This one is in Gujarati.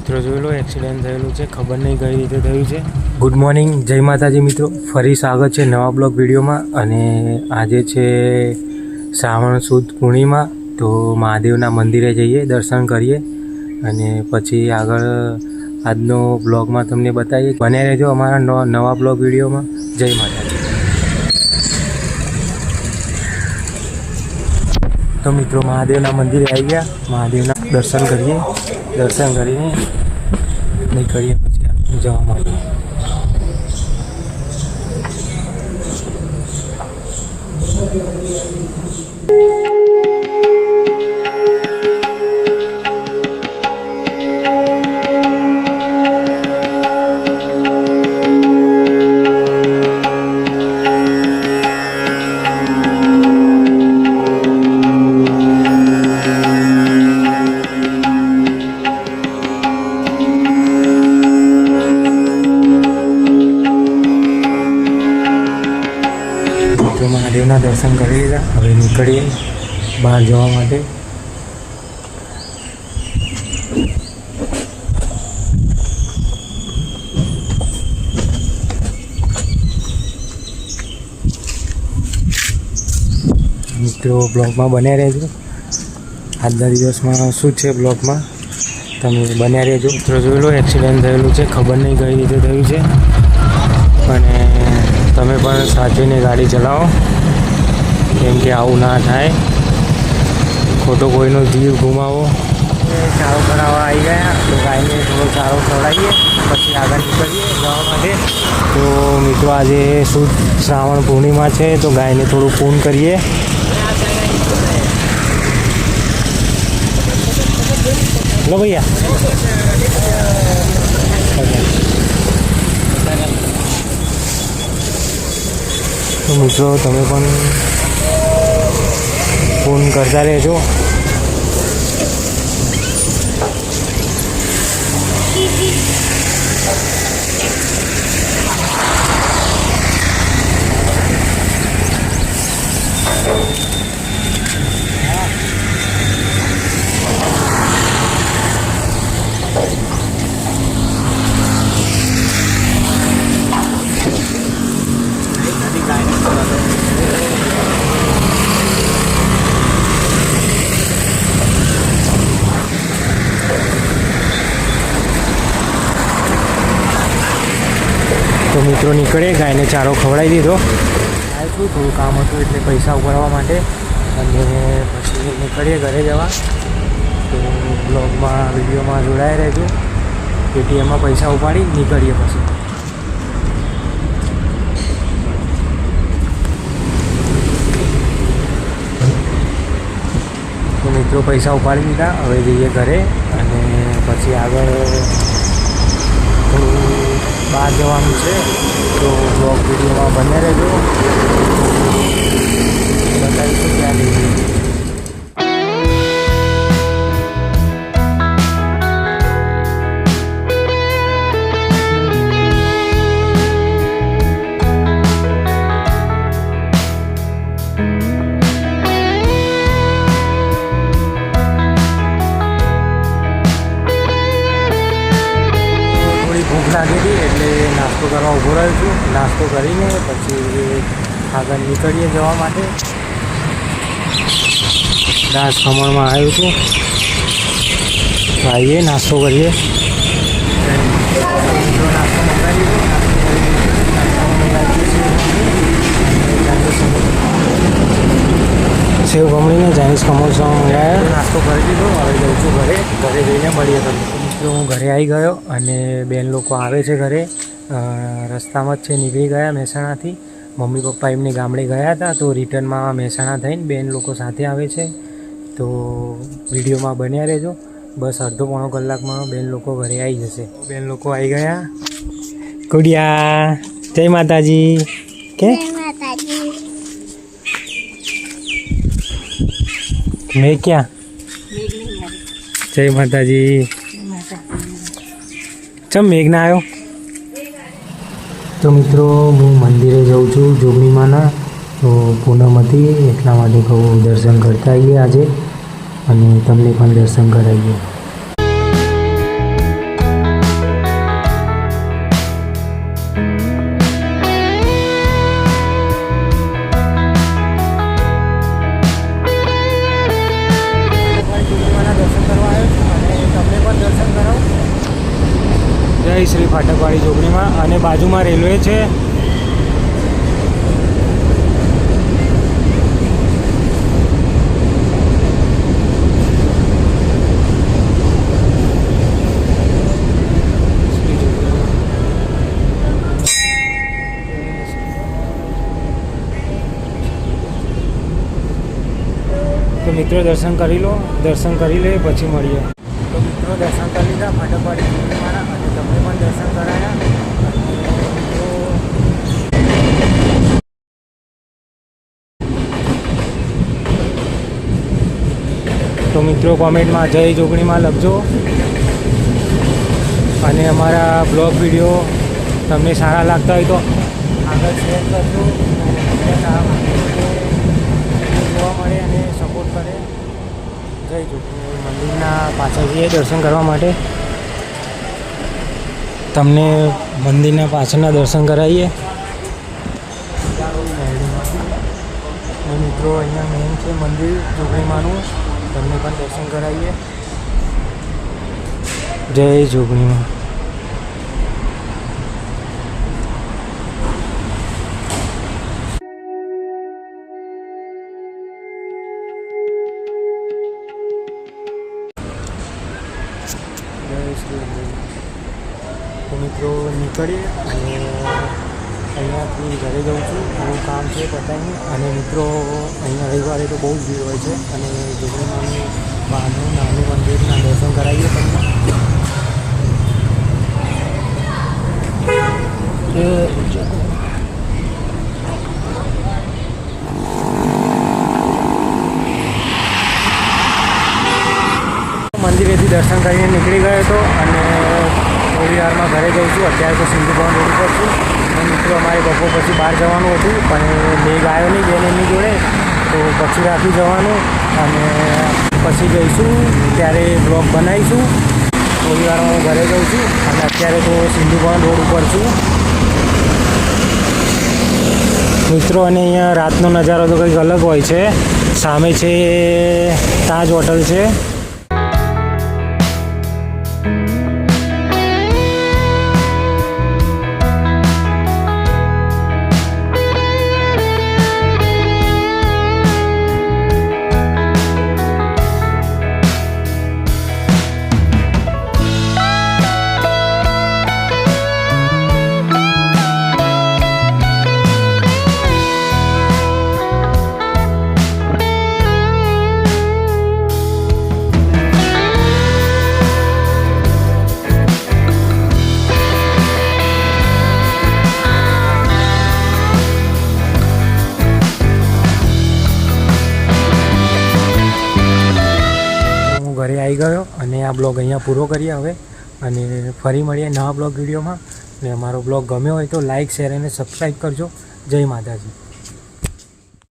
મિત્રો જોઈ લો એક્સિડન્ટ થયેલું છે, ખબર નહીં કઈ રીતે થયું છે. ગુડ મોર્નિંગ, જય માતાજી મિત્રો, ફરી સ્વાગત છે નવા બ્લોગ વિડીયોમાં. અને આજે છે શ્રાવણ સુદ પૂર્ણિમા, તો મહાદેવના મંદિરે જઈએ, દર્શન કરીએ અને પછી આગળ આજનો બ્લોગમાં તમને બતાવીએ. બને રહેજો અમારા નવા બ્લોગ વિડીયોમાં. જય માતાજી. તો મિત્રો મહાદેવના મંદિરે આવી ગયા, મહાદેવના દર્શન કરીએ, દર્શન કરીને નીકળીએ પછી જવા માટે. મહાદેવના દર્શન કરી લીધા, હવે નીકળીએ બહાર જવા માટે. મિત્રો બ્લોગમાં બન્યા રહેજો, આજના દિવસમાં શું છે બ્લોગમાં તમે બન્યા રહેજો. મિત્રો જોઈ લો એક્સિડન્ટ થયેલું છે, ખબર નહીં કઈ રીતે થયું છે, અને તમે પણ સાચવીને ગાડી ચલાવો, કેમ કે આવું ના થાય, ખોટો કોઈનો જીવ ગુમાવો. ચારો કરાવવા આવી ગયા, તો ગાયને થોડો ચારો ખવડાવીએ પછી આગળ નીકળીએ જવા માટે. તો મિત્રો આજે શુદ્ધ શ્રાવણ પૂર્ણિમા છે, તો ગાયને થોડું પૂન કરીએ. લો ભૈયા, તો મિત્રો તમે પણ ફોન કરતા રહેજો. તો મિત્રો નીકળે, ગાયને ચારો ખવડાવી દીધો. આવ્યું થોડું કામ હતું એટલે પૈસા ઉપાડવા માટે, અને પછી નીકળીએ ઘરે જવા. તો બ્લોગમાં વિડીયોમાં જોડાયા રહેજો, પેટીએમમાં પૈસા ઉપાડી નીકળીએ પછી. તો મિત્રો પૈસા ઉપાડી દીધા, હવે જઈએ ઘરે, અને પછી આગળ થોડું બહાર જવાનું છે. તો બ્લોગ વિડીયોમાં બને રહેજો, બતાવીશું ક્યાં લઈ જઈએ. ભૂખ લાગી હતી એટલે નાસ્તો કરવા ઊભો રહ્યો છું. નાસ્તો કરીને પછી આગળ નીકળીએ જવા માટે. દાસ ખમણમાં આવ્યો છું, આવીએ નાસ્તો કરીએ. નાસ્તો મંગાવી સેવ ખમણીને ચાઇનીઝ સમોસા મંગાવ્યા, નાસ્તો કરી દીધો. હવે જઉં છું ઘરે, ઘરે જઈને મળીએ તમને. તો હું ઘરે આવી ગયો, અને બેન લોકો આવે છે ઘરે, રસ્તામાં જ છે, નીકળી ગયા મહેસાણાથી. મમ્મી પપ્પા એમને ગામડે ગયા હતા, તો રિટર્નમાં મહેસાણા થઈને બેન લોકો સાથે આવે છે. તો વિડીયોમાં બન્યા રહેજો, બસ અડધો પોણો કલાકમાં બેન લોકો ઘરે આવી જશે. બેન લોકો આવી ગયા. ગુડિયા, જય માતાજી. કે મેં ક્યાં? જય માતાજી. ચમ મેઘ ના આવ્યો? તો મિત્રો હું મંદિરે જાઉં છું જોગણીમાના, તો પૂનમ હતી એટલા માટે કહું દર્શન કરતા આવીએ આજે, અને તમને પણ દર્શન કરાવીએ. શ્રી ફાટકવાળી ઝોપડીમાં, અને બાજુમાં રેલવે છે. તો મિત્રો દર્શન કરી લો, દર્શન કરી લે પછી મળીએ. તો મિત્રો દર્શન કરી લીધા ફાટકવાળી ઝોપડીમાંના, અને તમને પણ દર્શન કરાયા. તો મિત્રો કોમેન્ટમાં જય જોગણીમાં લખજો, અને અમારા બ્લોગ વિડીયો તમને સારા લાગતા હોય તો આગળ શેર કરજો, જોવા મળે અને સપોર્ટ કરે. જય જોગણી. મંદિરના પાછળ જઈએ દર્શન કરવા માટે, તમને મંદિરના પાછળના દર્શન કરાવીએ. મિત્રો અહીંયા મેઇન છે મંદિર જોગણીમાંનું, તમને પણ દર્શન કરાવીએ. જય જોગણીમાં. જય શ્રી અંબે. તો મિત્રો નીકળીએ, અને અહીંયાથી ઘરે જાઉં છું, બહુ કામ છે પતાવીને. અને મિત્રો અહીંયા રવિવારે તો બહુ જ ભીડ હોય છે, અને જોગણીમાંનું બહારનું નાનું મંદિરના દર્શન કરાવીએ તમને. મંદિરેથી દર્શન કરીને નીકળી ગયો હતો, અને થોડી વારમાં ઘરે જઉં છું. અત્યારે તો સિંધુ ભવન રોડ ઉપર છું. અને મિત્રો અમારે બપોર પછી બહાર જવાનું હતું, પણ મેઘ આવ્યો નહીં બેન એમની જોડે, તો પછી રાખી જવાનું, અને પછી જઈશું ત્યારે બ્લોગ બનાવીશું. થોડી વારમાં હું ઘરે જઉં છું, અને અત્યારે તો સિંધુ ભવન રોડ ઉપર છું મિત્રો. અને અહીંયા રાતનો નજારો તો કંઈક અલગ હોય છે. સામે છે તાજ હોટલ છે. ઘરે આવી ગયો, અને આ બ્લોગ અહીંયા પૂરો કરીએ હવે, અને ફરી મળીએ નવા બ્લોગ વિડીયોમાં. અને અમારો બ્લોગ ગમ્યો હોય તો લાઇક, શેર અને સબસ્ક્રાઈબ કરજો. જય માતાજી.